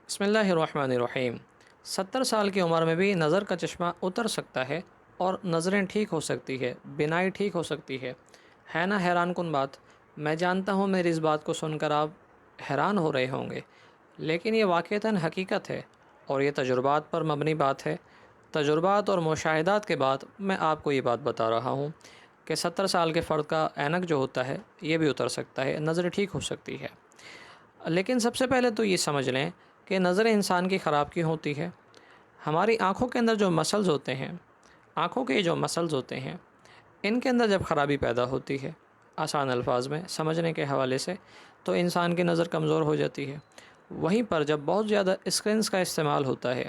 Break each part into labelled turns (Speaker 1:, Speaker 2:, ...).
Speaker 1: بسم اللہ الرحمن الرحیم۔ 70 سال کی عمر میں بھی نظر کا چشمہ اتر سکتا ہے اور نظریں ٹھیک ہو سکتی ہے، بینائی ٹھیک ہو سکتی ہے نا حیران کن بات۔ میں جانتا ہوں میری اس بات کو سن کر آپ حیران ہو رہے ہوں گے، لیکن یہ واقعتاً حقیقت ہے اور یہ تجربات پر مبنی بات ہے۔ تجربات اور مشاہدات کے بعد میں آپ کو یہ بات بتا رہا ہوں کہ 70 سال کے فرد کا اینک جو ہوتا ہے یہ بھی اتر سکتا ہے، نظر ٹھیک ہو سکتی ہے۔ لیکن سب سے پہلے تو یہ سمجھ لیں کہ نظر انسان کی خراب کیوں ہوتی ہے۔ ہماری آنکھوں کے اندر جو مسلز ہوتے ہیں، آنکھوں کے جو مسلز ہوتے ہیں، ان کے اندر جب خرابی پیدا ہوتی ہے، آسان الفاظ میں سمجھنے کے حوالے سے، تو انسان کی نظر کمزور ہو جاتی ہے۔ وہیں پر جب بہت زیادہ اسکرینز کا استعمال ہوتا ہے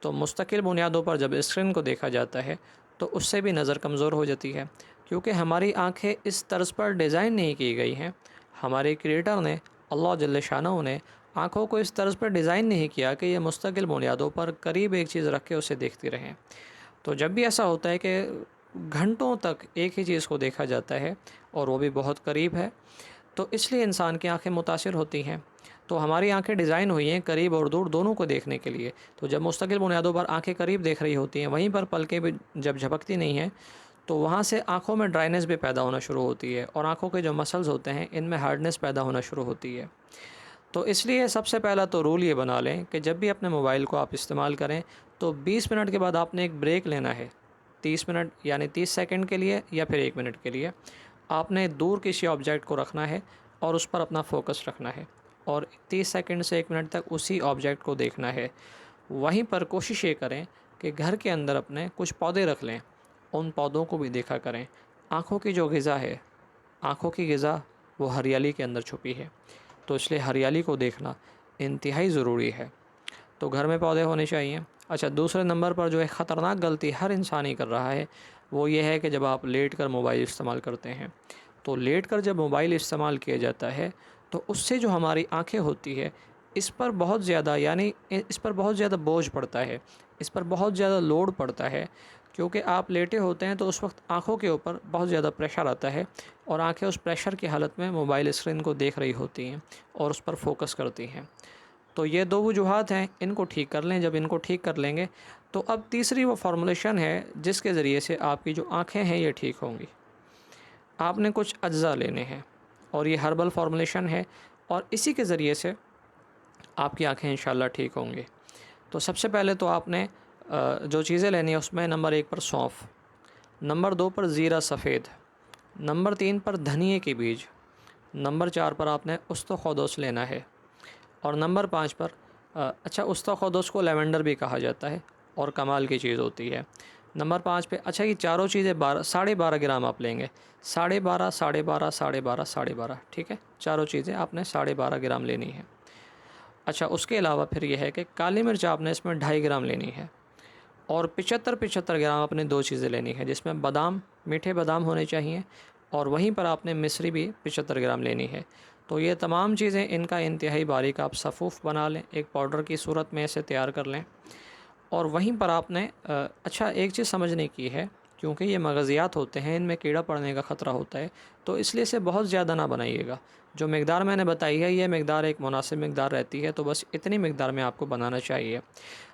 Speaker 1: تو مستقل بنیادوں پر جب اسکرین کو دیکھا جاتا ہے تو اس سے بھی نظر کمزور ہو جاتی ہے، کیونکہ ہماری آنکھیں اس طرز پر ڈیزائن نہیں کی گئی ہیں۔ ہمارے کریٹر نے، اللہ جل شانہ نے، آنکھوں کو اس طرز پر ڈیزائن نہیں کیا کہ یہ مستقل بنیادوں پر قریب ایک چیز رکھ کے اسے دیکھتی رہیں۔ تو جب بھی ایسا ہوتا ہے کہ گھنٹوں تک ایک ہی چیز کو دیکھا جاتا ہے اور وہ بھی بہت قریب ہے، تو اس لیے انسان کی آنکھیں متاثر ہوتی ہیں۔ تو ہماری آنکھیں ڈیزائن ہوئی ہیں قریب اور دور دونوں کو دیکھنے کے لیے۔ تو جب مستقل بنیادوں پر آنکھیں قریب دیکھ رہی ہوتی ہیں، وہیں پر پلکیں بھی جب جھپکتی نہیں ہیں تو وہاں سے آنکھوں میں ڈرائنس بھی پیدا ہونا شروع ہوتی ہے اور آنکھوں کے جو مسلز ہوتے ہیں ان میں ہارڈنس پیدا ہونا شروع ہوتی ہے۔ تو اس لیے سب سے پہلا تو رول یہ بنا لیں کہ جب بھی اپنے موبائل کو آپ استعمال کریں تو 20 منٹ کے بعد آپ نے ایک بریک لینا ہے۔ 30 منٹ یعنی 30 سیکنڈ کے لیے یا پھر 1 منٹ کے لیے آپ نے دور کسی آبجیکٹ کو رکھنا ہے اور اس پر اپنا فوکس رکھنا ہے اور 30 سیکنڈ سے 1 منٹ تک اسی آبجیکٹ کو دیکھنا ہے۔ وہیں پر کوشش یہ کریں کہ گھر کے اندر اپنے کچھ پودے رکھ لیں، ان پودوں کو بھی دیکھا کریں۔ آنکھوں کی جو غذا ہے، آنکھوں کی غذا وہ ہریالی کے اندر چھپی ہے، تو اس لیے ہریالی کو دیکھنا انتہائی ضروری ہے۔ تو گھر میں پودے ہونے چاہیے۔ اچھا، دوسرے نمبر پر جو ایک خطرناک غلطی ہر انسان ہی کر رہا ہے وہ یہ ہے کہ جب آپ لیٹ کر موبائل استعمال کرتے ہیں تو لیٹ کر جب موبائل استعمال کیا جاتا ہے تو اس سے جو ہماری آنکھیں ہوتی ہے اس پر بہت زیادہ اس پر بہت زیادہ بوجھ پڑتا ہے، اس پر بہت زیادہ لوڈ پڑتا ہے، کیونکہ آپ لیٹے ہوتے ہیں تو اس وقت آنکھوں کے اوپر بہت زیادہ پریشر آتا ہے اور آنکھیں اس پریشر کی حالت میں موبائل اسکرین کو دیکھ رہی ہوتی ہیں اور اس پر فوکس کرتی ہیں۔ تو یہ دو وجوہات ہیں، ان کو ٹھیک کر لیں۔ جب ان کو ٹھیک کر لیں گے تو اب تیسری وہ فارمولیشن ہے جس کے ذریعے سے آپ کی جو آنکھیں ہیں یہ ٹھیک ہوں گی۔ آپ نے کچھ اجزاء لینے ہیں اور یہ ہربل فارمولیشن ہے اور اسی کے ذریعے سے آپ کی آنکھیں انشاءاللہ ٹھیک ہوں گی۔ تو سب سے پہلے تو آپ نے جو چیزیں لینی ہیں اس میں نمبر 1 پر سونف، نمبر 2 پر زیرہ سفید، نمبر 3 پر دھنیے کے بیج، نمبر 4 پر آپ نے استوخودوس لینا ہے اور نمبر 5 پر اچھا، استوخودوس کو لیونڈر بھی کہا جاتا ہے اور کمال کی چیز ہوتی ہے۔ نمبر 5 پہ اچھا یہ چاروں چیزیں 12.5 گرام آپ لیں گے، 12.5 12.5 12.5 12.5، ٹھیک ہے، چاروں چیزیں آپ نے 12.5 گرام لینی ہے۔ اچھا، اس کے علاوہ پھر یہ ہے کہ کالی مرچ آپ نے اس میں 2.5 گرام لینی ہے اور 75 گرام آپ نے 2 چیزیں لینی ہے جس میں بادام، میٹھے بادام ہونے چاہیے اور وہیں پر آپ نے مصری بھی 75 گرام لینی ہے۔ تو یہ تمام چیزیں ان کا انتہائی باریک آپ صفوف بنا لیں، ایک پاؤڈر کی صورت میں اسے تیار کر لیں اور وہیں پر آپ نے اچھا ایک چیز سمجھنے کی ہے، کیونکہ یہ مغزیات ہوتے ہیں، ان میں کیڑا پڑنے کا خطرہ ہوتا ہے، تو اس لیے اسے بہت زیادہ نہ بنائیے گا۔ جو مقدار میں نے بتائی ہے یہ مقدار ایک مناسب مقدار رہتی ہے، تو بس اتنی مقدار میں آپ کو بنانا چاہیے۔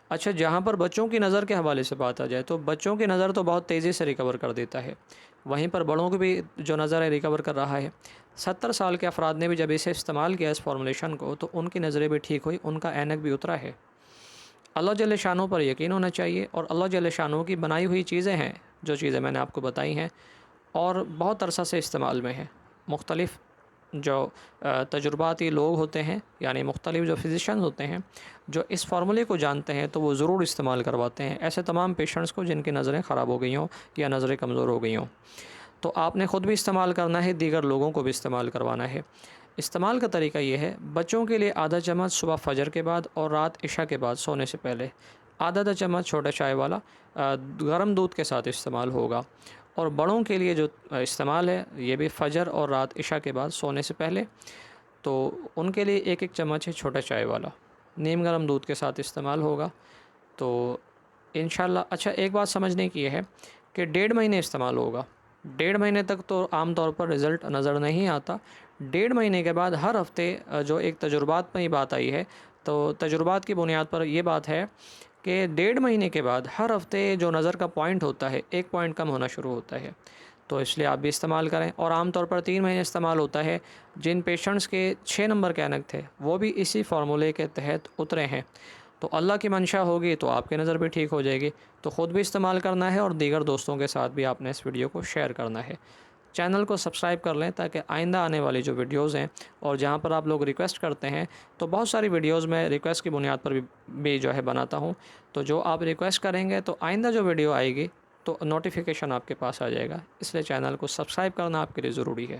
Speaker 1: اچھا، جہاں پر بچوں کی نظر کے حوالے سے بات آ جائے تو بچوں کی نظر تو بہت تیزی سے ریکور کر دیتا ہے، وہیں پر بڑوں کی بھی جو نظر ہے ریکور کر رہا ہے۔ 70 سال کے افراد نے بھی جب اسے استعمال کیا اس فارمولیشن کو تو ان کی نظریں بھی ٹھیک ہوئی، ان کا اینک بھی اترا ہے۔ اللہ جل شانہ پر یقین ہونا چاہیے اور اللہ جل شانہ کی بنائی ہوئی چیزیں ہیں، جو چیزیں میں نے آپ کو بتائی ہیں اور بہت عرصہ سے استعمال میں ہیں۔ مختلف جو تجرباتی لوگ ہوتے ہیں، یعنی مختلف جو فزیشین ہوتے ہیں جو اس فارمولے کو جانتے ہیں تو وہ ضرور استعمال کرواتے ہیں ایسے تمام پیشنٹس کو جن کی نظریں خراب ہو گئی ہوں یا نظریں کمزور ہو گئی ہوں۔ تو آپ نے خود بھی استعمال کرنا ہے، دیگر لوگوں کو بھی استعمال کروانا ہے۔ استعمال کا طریقہ یہ ہے، بچوں کے لیے آدھا چمچ صبح فجر کے بعد اور رات عشاء کے بعد سونے سے پہلے، آدھا چمچ چھوٹا چائے والا گرم دودھ کے ساتھ استعمال ہوگا، اور بڑوں کے لیے جو استعمال ہے یہ بھی فجر اور رات عشاء کے بعد سونے سے پہلے، تو ان کے لیے 1 چمچ ہے چھوٹا چائے والا، نیم گرم دودھ کے ساتھ استعمال ہوگا۔ تو انشاءاللہ اچھا ایک بات سمجھنے کی یہ ہے کہ 1.5 مہینے استعمال ہوگا۔ 1.5 مہینے تک تو عام طور پر رزلٹ نظر نہیں آتا۔ 1.5 مہینے کے بعد ہر ہفتے جو ایک تجربات میں یہ بات آئی ہے، تو تجربات کی بنیاد پر یہ بات ہے کہ 1.5 مہینے کے بعد ہر ہفتے جو نظر کا پوائنٹ ہوتا ہے 1 پوائنٹ کم ہونا شروع ہوتا ہے. تو اس لیے آپ بھی استعمال کریں. اور عام طور پر 3 مہینے استعمال ہوتا ہے. جن پیشنٹس کے 6 نمبر کے اینک تھے وہ بھی اسی فارمولے کے تحت اترے ہیں. تو اللہ کی منشا ہوگی تو آپ کی نظر بھی ٹھیک ہو جائے گی. تو خود بھی استعمال کرنا ہے اور دیگر دوستوں کے ساتھ بھی آپ نے اس ویڈیو کو شیئر کرنا ہے. چینل کو سبسکرائب کر لیں تاکہ آئندہ آنے والی جو ویڈیوز ہیں اور جہاں پر آپ لوگ ریکویسٹ کرتے ہیں تو بہت ساری ویڈیوز میں ریکویسٹ کی بنیاد پر بھی جو ہے بناتا ہوں. تو جو آپ ریکویسٹ کریں گے تو آئندہ جو ویڈیو آئے گی تو نوٹیفیکیشن آپ کے پاس آ جائے گا. اس لیے چینل کو سبسکرائب کرنا آپ کے لیے ضروری ہے.